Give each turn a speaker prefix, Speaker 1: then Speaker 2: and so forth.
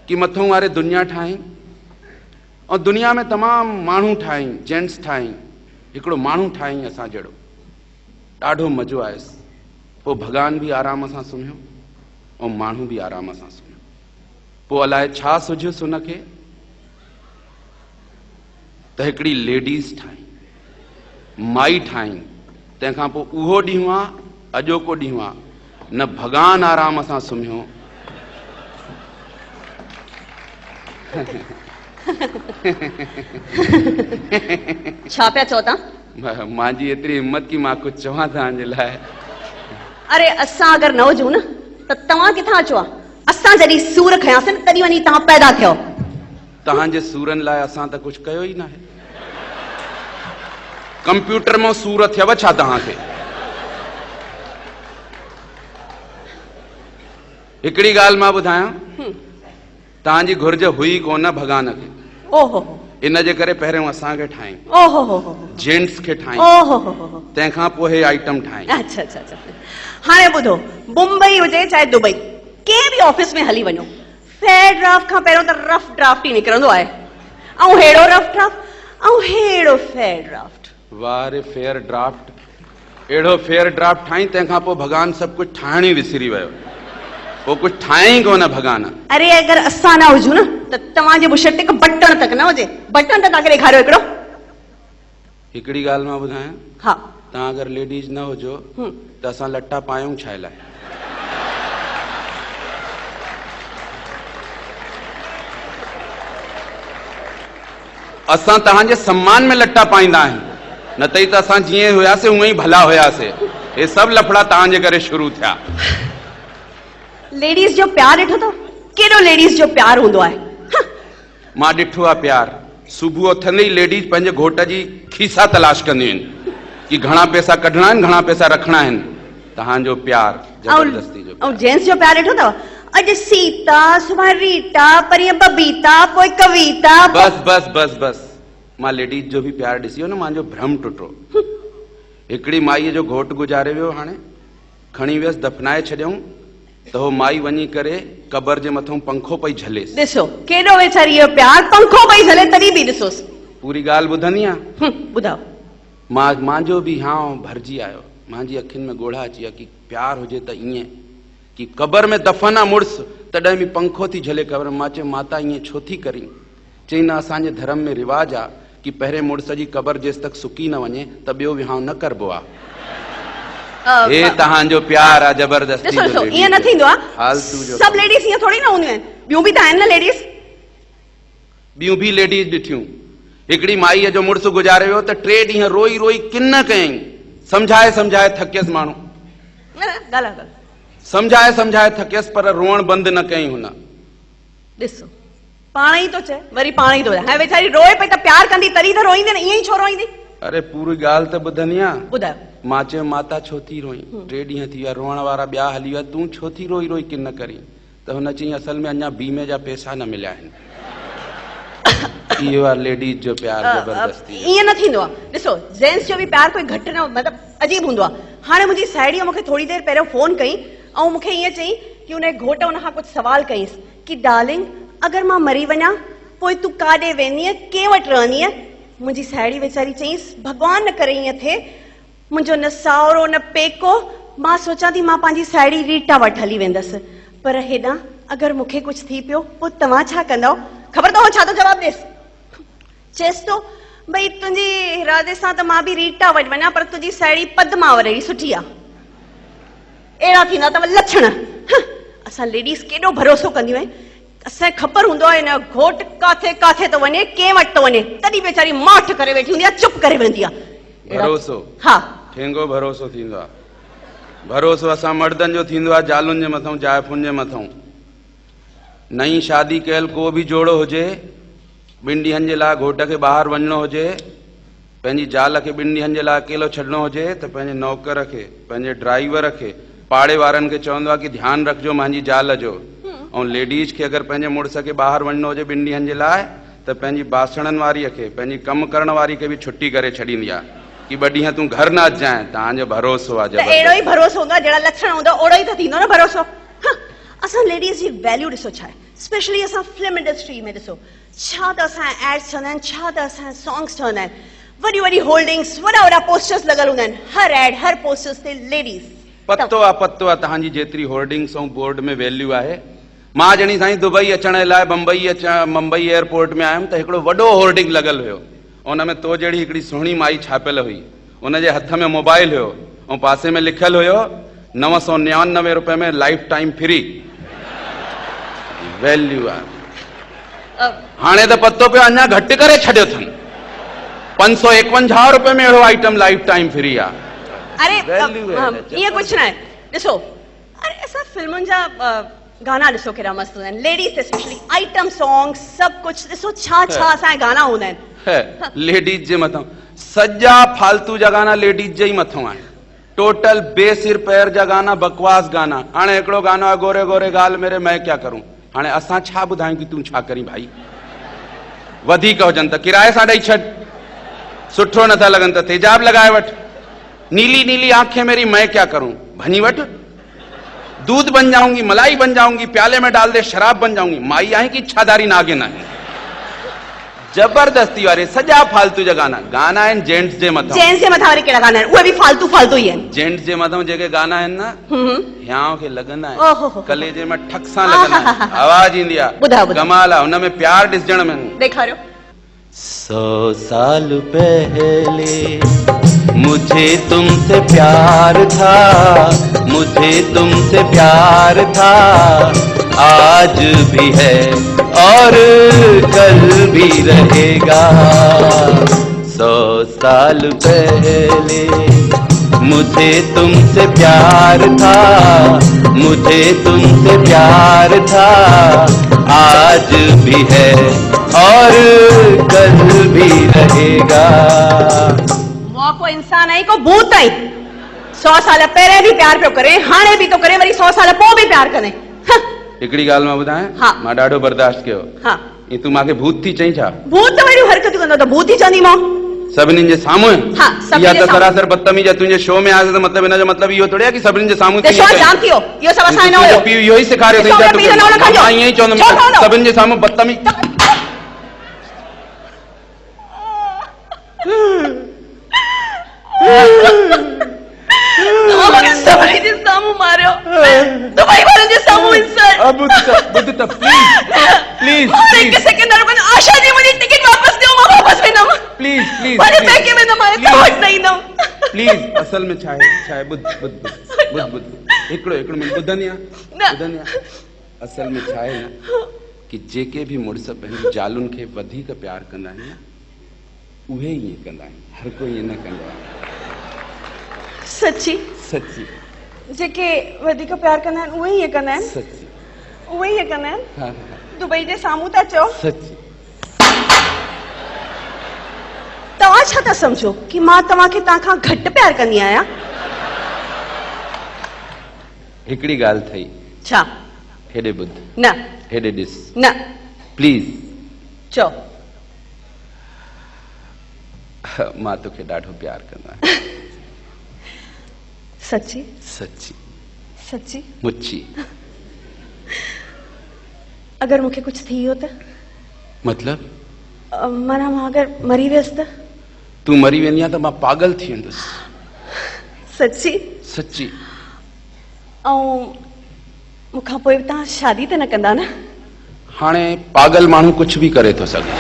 Speaker 1: कि मथों वारे दुनिया ठाहीं और दुनिया में तमाम मानू ठाहीं, जेंट्स ठाहीं, एकड़ो मानू ठाहीं असां जड़ो, ॾाढो मज़ो आयसि। पोइ भगवान भी आराम सां सुम्हियो और मानू भी आराम सां सुम्हियो। पोइ अलाए छा सुझियुसि उनखे त हिकिड़ी लेडीज़ ठाहीं, माई ठाहीं। तंहिंखां पोइ उहो ॾींहुं आहे, अॼोको ॾींहुं आहे, न भगवान आराम सां सुम्हियो
Speaker 2: छा पिया चओ तव्हां?
Speaker 1: मुंहिंजी एतिरी हिम्मत की मां कुझु चवां तव्हांजे लाइ।
Speaker 2: अरे असां अगरि न हुजूं न त तव्हां किथां अचो? असां जॾहिं सूर खयासीं न तॾहिं वञी तव्हां पैदा थियो।
Speaker 1: तव्हांजे सूरनि लाइ असां त कुझु कयो ई न आहे। कंप्यूटर मां सूर थियव छा तव्हांखे? हिकिड़ी ॻाल्हि मां ॿुधायां, तव्हांजी घुर्ज हुई कोन भॻवान खे।
Speaker 2: ओहो,
Speaker 1: इन जे करे पहिरियों असांखे ठाहीं,
Speaker 2: ओहो,
Speaker 1: जेंट्स खे ठाहीं,
Speaker 2: ओहो,
Speaker 1: तंहिंखां पोइ हे आइटम ठाहीं।
Speaker 2: अच्छा अच्छा अच्छा। हाणे ॿुधो, मुंबई हुजे चाहे दुबई, कंहिं बि ऑफिस में हली वञो, फेयर ड्राफ्ट खां पहिरियों त रफ ड्राफ्ट ई निकिरंदो आहे। ऐं हेड़ो रफ ड्राफ्ट ऐं हेड़ो फेयर ड्राफ्ट।
Speaker 1: वाह रे, फेयर ड्राफ्ट, अहिड़ो फेयर ड्राफ्ट ठाहीं, तंहिंखां पोइ भॻवान सभु कुझु ठाहिण ई विसरी वियो। पोइ कुझु ठाहीं कोन भॻवान।
Speaker 2: अरे अगरि असां न हुजूं न त तव्हांजे बुशर्ट ते हिकु बटण तक न हुजे। बटण त तव्हांखे ॾेखारियो हिकिड़ो।
Speaker 1: हिकिड़ी ॻाल्हि मां ॿुधायां,
Speaker 2: हा,
Speaker 1: तव्हां अगरि लेडीज़ न हुजो त असां लटा पायूं छा लाइ? असां तव्हांजे सम्मान में लटा पाईंदा आहियूं, न त ई त असां जीअं हुयासीं उअं ई भला हुयासीं। हे सभु लफड़ा तव्हांजे करे शुरू थिया।
Speaker 2: लेडीज़ जो प्यार ॾिठो अथव? केॾो लेडीज़ जो प्यार हूंदो आहे।
Speaker 1: मां ॾिठो आहे प्यार। सुबुह उथंदे ई लेडीज़ पंहिंजे घोट जी खीसा तलाश कंदियूं आहिनि कि घणा पैसा कढणा आहिनि, घणा पैसा रखणा आहिनि। तव्हांजो प्यार ज़बरदस्ती जो।
Speaker 2: ऐं जेंट्स जो प्यार ॾिठो अथव? अॼु सीता, सुभाणे रीटा, परीहं बबीता, पोइ कविता।
Speaker 1: बस बस बस बस, मां लेडीज़ जो बि प्यार ॾिसी वियो न, मुंहिंजो भ्रम टुटो। हिकिड़ी माईअ जो घोटु गुज़ारे वियो, हाणे खणी वियसि, दफ़नाए छॾियऊं त हो माई वञी करे क़बर जे मथां पंखो पई झलेसि।
Speaker 2: ॾिसो केॾो वेचारी जो प्यार, पंखो पई झले तॾहिं बि ॾिसोसि।
Speaker 1: पूरी ॻाल्हि ॿुधंदी आहे?
Speaker 2: ॿुधाओ।
Speaker 1: मुंहिंजो बि हां भरिजी आयो, मुंहिंजी अखियुनि में ॻोढ़ा अची विया कि प्यार हुजे त ईअं कि क़बर में दफ़न आहे मुड़ुसु तॾहिं बि पंखो थी झले क़बर में। मां चयो माता ईअं छो थी करीं? चई न, असांजे धर्म में रिवाज आहे कि पहिरें मुड़ुस जी क़बर जेसि तक सुकी न वञे त ॿियो विहांउ न करबो आहे। हे तव्हांजो प्यार आहे ज़बरदस्ती जो।
Speaker 2: ॾिसो ईअं न थींदो आहे। सभु लेडीज़ ईअं थोरी न हूंदियूं आहिनि, ॿियूं बि त आहिनि न लेडीज़।
Speaker 1: ॿियूं बि लेडीज़ ॾिठियूं। हिकिड़ी माईअ जो मुड़ुसु गुज़ारे वियो त 3 ॾींहं रोई रोई किन कयईं। सम्झाए सम्झाए थकियसि माण्हू, सम्झाए सम्झाए थकियसि, पर रोअण बंदि न कयईं हुन।
Speaker 2: ॾिसो पाण ई थो चए, वरी पाण ई थो चए। हाणे वेचारी रोए पई त प्यार कंदी तॾहिं त रोईंदी न, ईअं ई छो रोईंदी?
Speaker 1: अरे पूरी ॻाल्हि त ॿुधंदी आहे।
Speaker 2: ॿुधायो।
Speaker 1: मां चयो माता छो थी रोई? 3 ॾींहं थी विया, रोअण वारा ॿिया हली विया, तूं छो थी रोई रोई किन करी? त हुन चई असल में अञा बीमे जा पैसा न मिलिया आहिनि। इहो आहे लेडीज़ जो प्यार ज़बरदस्ती।
Speaker 2: ईअं न थींदो आहे। ॾिसो जेंट्स जो बि प्यार कोई घटि न, मतिलबु अजीब हूंदो आहे। हाणे मुंहिंजी साहेड़ीअ मूंखे थोरी देरि पहिरियों फ़ोन कई ऐं मूंखे ईअं चई कि उन घोट उन खां कुझु सवाल कईसि कि डार्लिंग अगरि मां मरी वञा पोइ तूं काॾे वेंदीअ, कंहिं वटि रहंदीअ? मुंहिंजी साहेड़ी वेचारी चईसि भॻवान न करे ईअं थिए, मुंहिंजो न साहुरो न पेको। मां सोचां थी मां पंहिंजी साहेड़ी रीटा वटि हली वेंदसि, पर हेॾां अगरि मूंखे कुझु थी पियो पोइ तव्हां छा कंदव? ख़बर अथव छा थो जवाबु ॾेसि? चएसि थो भई तुंहिंजे इरादे सां त मां बि रीटा वटि वञा, पर तुंहिंजी साहेड़ी पद्मा वरी सुठी आहे। अहिड़ा थींदा अथव लक्षण। असां लेडीज़ केॾो भरोसो कंदियूं आहिनि। असांखे ख़बर हूंदो आहे न घोट काथे काथे थो वञे, कंहिं वटि थो वञे, तॾहिं वेचारी माठ करे वेठी हूंदी आहे, चुप करे वेंदी आहे।
Speaker 1: भरोसो,
Speaker 2: हा,
Speaker 1: ठेंगो भरोसो थींदो आहे। भरोसो असां मर्दनि जो थींदो आहे जालुनि जे मथां, जाइफ़ुनि जे मथां। नई शादी कयल को बि जोड़ो हुजे, 2 ॾींहंनि जे लाइ घोट खे ॿाहिरि वञिणो हुजे, पंहिंजी ज़ाल खे 2 ॾींहंनि जे लाइ अकेलो छॾिणो हुजे त पंहिंजे नौकर खे, पंहिंजे ड्राइवर खे, पाड़े वारनि खे चवंदो आहे कि ध्यानु रखिजो मुंहिंजी ज़ाल जो। ऐं लेडीज़ खे अगरि पंहिंजे मुड़ुस खे ॿाहिरि वञिणो हुजे 2 ॾींहंनि जे लाइ त पंहिंजी बासणनि वारीअ खे, पंहिंजी कमु करण वारी खे बि छुट्टी करे छॾींदी आहे कि 2 ॾींहं तूं घर न अचाए। तव्हांजो भरोसो आहे।
Speaker 2: अहिड़ो ई भरोसो हूंदो आहे, जहिड़ा लक्षण हूंदा ओड़ो ई त थींदो न भरोसो। असां लेडीज़ जी वैल्यू ॾिसो छा आहे। स्पेशली असां फिल्म इंडस्ट्री में ॾिसो छा त असां एड्स ठहंदा आहिनि, छा त असां सॉन्ग्स ठहंदा आहिनि, वॾी वॾी होल्डिंग्स, वॾा वॾा पोस्टर्स लॻल हूंदा आहिनि, हर एड हर पोस्टर्स ते लेडीज़।
Speaker 1: पतो आहे तव्हांजी जेतिरी होर्डिंग्स ऐं बोर्ड में वैल्यू आहे। मां जणी साईं दुबई अचण लाइ मुंबई एयरपोर्ट में आयुमि त हिकिड़ो वॾो होर्डिंग लॻल हुयो, उन में तो जहिड़ी हिकिड़ी सुहिणी माई छापियल हुई, उनजे हथ में मोबाइल हुयो ऐं पासे में लिखियल हुयो 999 रुपए में लाइफ टाइम फ्री। वैल्यू आहे। हाणे त पतो पियो अञा घटि करे छॾियो अथनि, 551 रुपए में अहिड़ो आइटम लाइफ टाइम फ्री आहे।
Speaker 2: अरे ईअं कुझु न आहे। ॾिसो अरे असां फिल्मुनि जा गाना ॾिसो केॾा मस्तु हूंदा आहिनि, लेडीज़ स्पेशली आइटम सॉन्ग सभु कुझु ॾिसो छा छा असांजा गाना हूंदा आहिनि।
Speaker 1: लेडीज जे मथां सॼा फालतू जा गाना लेडीज जे ई मथां आहिनि, टोटल बेसिर पैर जा गाना, बकवास गाना। हाणे हिकिड़ो गानो आहे गोरे गोरे गाल मेरे मैं क्या करूं। हाणे असां छा ॿुधायूं कि तूं छा करीं भाई। वधीक हुजनि त किराए सां ॾेई छॾ, सुठो नथा लॻनि त तेजाब लॻाए वठ। नीली नीली आंखें मेरी मैं क्या करूं, भनी वठ। दूध बन जाऊंगी, मलाई बन जाऊंगी, प्याले में डाल दे शराब बन जाऊंगी। माई आहे कि इच्छाधारी नागिन आहे। जबरदस्ती वारे सॼा फालतू जा गाना आहिनि जेंट्स जे मथां।
Speaker 2: जेंट्स जे मथां वरी कहिड़ा गाना आहिनि, उहे बि फालतू फालतू ई आहिनि। जेंट्स
Speaker 1: जे मथां जेके गाना आहिनि न, हियांव खे लॻंदा आहिनि, कलेजे में ठक सां लॻंदा आहिनि, आवाज़ ईंदी आहे, कमाल आहे। हुन में प्यार ॾिसजण में।
Speaker 2: ॾेखारियो।
Speaker 3: 100 साल पहले मुझे तुमसे प्यार था, मुझे तुमसे प्यार था, आज भी है और कल भी रहेगा। 100 साल पहले मुझे तुमसे प्यार था, मुझे तुमसे प्यार था, आज भी है और कल भी रहेगा।
Speaker 2: को इंसान आई को भूत आई। 100 साल पहिरें बि प्यार पियो करे, हाणे बि तो करे, वरी 100 साल पोइ बि प्यार करे।
Speaker 1: हिकिड़ी ॻाल्हि मां ॿुधायां, मां ॾाढो बर्दाश्त कयो। ई तूं मूंखे भूत थी चई छा?
Speaker 2: भूत त वरी हरकतूं कंदो त भूत ई चवंदीमांव।
Speaker 1: सभिनीनि जे साम्हूं? इहा त सरासर बदतमीज़ आहे। तुंहिंजे शो में आयो त मतलब हिन जो मतलब इहो थोड़ी आहे कि सभिनीनि जे साम्हूं
Speaker 2: शो जाम थियो। इहो सभु असां न हुयो।
Speaker 1: इहो ई सेखारियो अथई। मां ईअं ई चवंदुमि सभिनीनि जे साम्हूं बदतमीज़।
Speaker 2: सभिनी जे साम्हूं मारियो, दुबई वारनि जे साम्हूं इंसल्ट।
Speaker 1: अब ॿुध त प्लीज
Speaker 2: हिकु सेकंड रुको। आशा जी मुंहिंजी टिकट वापस ॾियो, मां वापस वेंदमि।
Speaker 1: प्लीज
Speaker 2: वरी पैके में न मारे तो वटि न ईंदमि।
Speaker 1: प्लीज असल में छा आहे ॿुध हिकिड़ो मिंट ॿुधंदी आहे। असल में छा आहे न कि जेके बि मुड़ुस पंहिंजी जालुनि खे वधीक प्यार कंदा आहिनि न, उहे ईअं कंदा आहिनि, हर कोई ईअं न कंदो आहे।
Speaker 2: सच्ची जेके वधीक प्यार कंदा आहिनि उहे ईअं कंदा आहिनि।
Speaker 1: सच्ची
Speaker 2: उहे ईअं कंदा आहिनि। दुबई जे साम्हूं था चओ।
Speaker 1: सच्ची।
Speaker 2: तव्हां छा था सम्झो कि मां तव्हांखे तव्हां खां घटि प्यार कंदी आहियां?
Speaker 1: हिकिड़ी ॻाल्हि अथई।
Speaker 2: छा?
Speaker 1: हेॾे ॿुध।
Speaker 2: न।
Speaker 1: हेॾे ॾिस।
Speaker 2: न।
Speaker 1: प्लीज
Speaker 2: चओ।
Speaker 1: मां तोखे ॾाढो प्यार कंदो आहियां।
Speaker 2: सच्ची?
Speaker 1: सच्ची मुच्छी।
Speaker 2: अगर मूंखे कुछ थी वियो त? मतलब माना मां अगर मरी वियसि त?
Speaker 1: तूं मरी वेंदी त मां पागल थी वेंदुसि। सच्ची।
Speaker 2: ऐं मूंखां पोइ तव्हां शादी त न कंदा न?
Speaker 1: हाणे पागल माण्हू कुछ भी करे थो सघे।